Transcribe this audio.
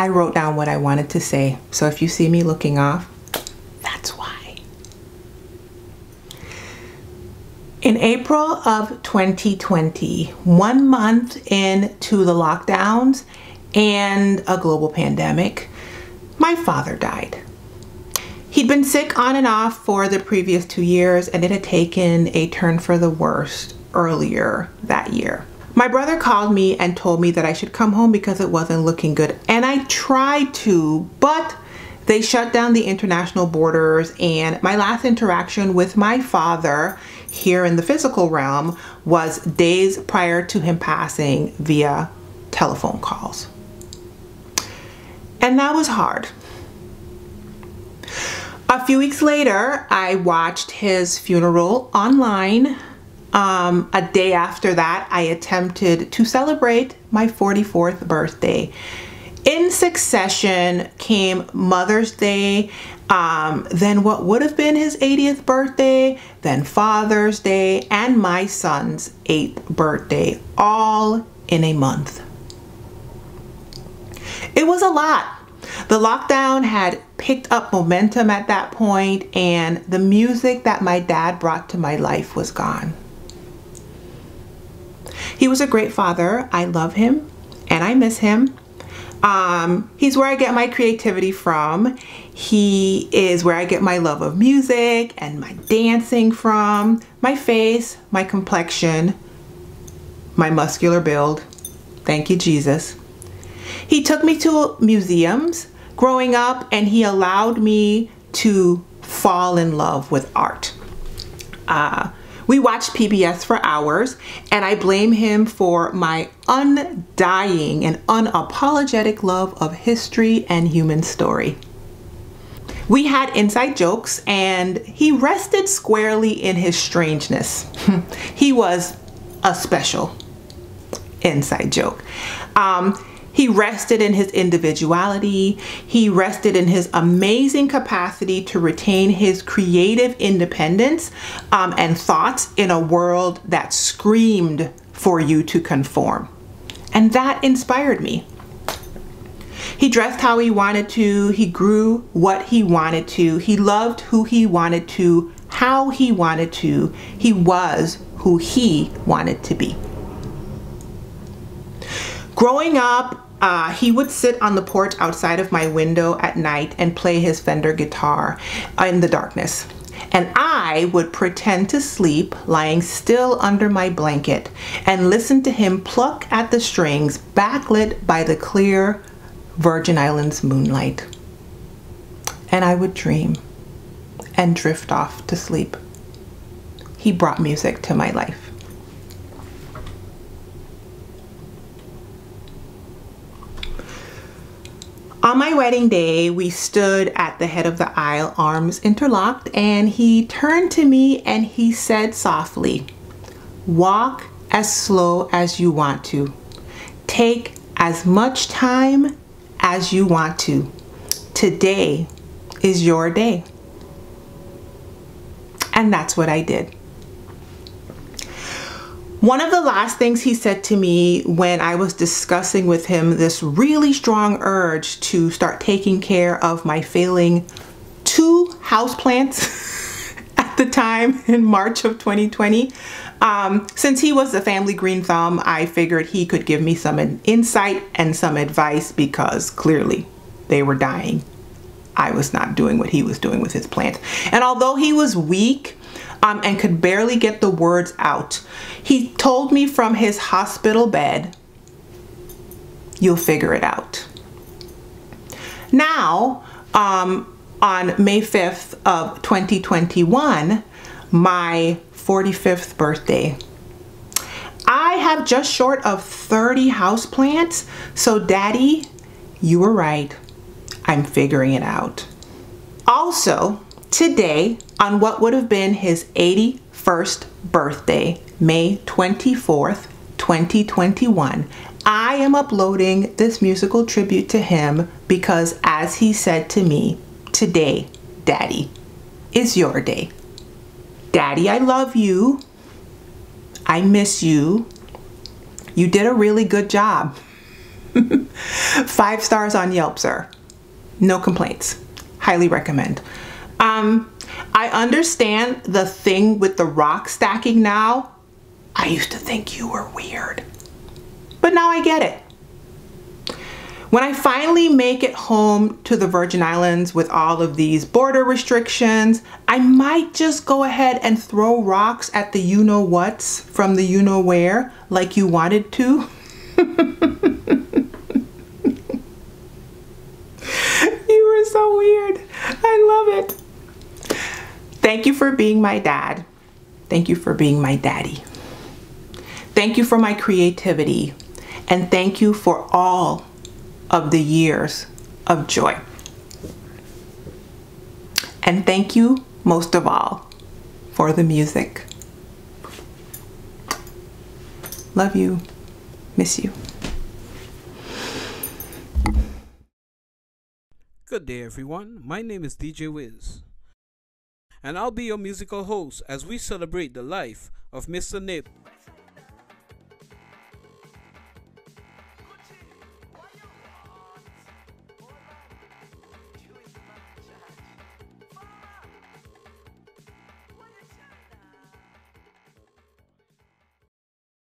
I wrote down what I wanted to say. So if you see me looking off, that's why. In April of 2020, 1 month into the lockdowns and a global pandemic, my father died. He'd been sick on and off for the previous 2 years, and it had taken a turn for the worst earlier that year. My brother called me and told me that I should come home because it wasn't looking good. And I tried to, but they shut down the international borders, and my last interaction with my father here in the physical realm was days prior to him passing via telephone calls. And that was hard. A few weeks later, I watched his funeral online. A day after that, I attempted to celebrate my 44th birthday. In succession came Mother's Day, then what would have been his 80th birthday, then Father's Day, and my son's 8th birthday, all in a month. It was a lot. The lockdown had picked up momentum at that point, and the music that my dad brought to my life was gone. He was a great father. I love him and I miss him. He's where I get my creativity from. He is where I get my love of music and my dancing from, my face, my complexion, my muscular build. Thank you, Jesus. He took me to museums growing up, and he allowed me to fall in love with art. We watched PBS for hours, and I blame him for my undying and unapologetic love of history and human story. We had inside jokes, and he rested squarely in his strangeness. He was a special inside joke. He rested in his individuality. He rested in his amazing capacity to retain his creative independence and thoughts in a world that screamed for you to conform. And that inspired me. He dressed how he wanted to. He grew what he wanted to. He loved who he wanted to, how he wanted to. He was who he wanted to be. Growing up, he would sit on the porch outside of my window at night and play his Fender guitar in the darkness. And I would pretend to sleep lying still under my blanket and listen to him pluck at the strings backlit by the clear Virgin Islands moonlight. And I would dream and drift off to sleep. He brought music to my life. On my wedding day, we stood at the head of the aisle, arms interlocked, and he turned to me and he said softly, "Walk as slow as you want to. Take as much time as you want to. Today is your day." And that's what I did. One of the last things he said to me when I was discussing with him this really strong urge to start taking care of my failing 2 houseplants at the time in March of 2020. Since he was the family green thumb, I figured he could give me some insight and some advice because clearly they were dying. I was not doing what he was doing with his plants. And although he was weak, and could barely get the words out, he told me from his hospital bed, "You'll figure it out." Now, on May 5th of 2021, my 45th birthday, I have just short of 30 houseplants. So Daddy, you were right. I'm figuring it out. Also, today, on what would have been his 81st birthday, May 24th, 2021, I am uploading this musical tribute to him because, as he said to me, today, Daddy, is your day. Daddy, I love you. I miss you. You did a really good job. 5 stars on Yelp, sir. No complaints. Highly recommend. I understand the thing with the rock stacking now. I used to think you were weird, but now I get it. When I finally make it home to the Virgin Islands with all of these border restrictions, I might just go ahead and throw rocks at the you-know-whats from the you-know-where like you wanted to. You were so weird. I love it. Thank you for being my dad. Thank you for being my daddy. Thank you for my creativity. And thank you for all of the years of joy. And thank you most of all for the music. Love you. Miss you. Good day everyone, my name is DJ Wiz, and I'll be your musical host as we celebrate the life of Mr. Nibbs.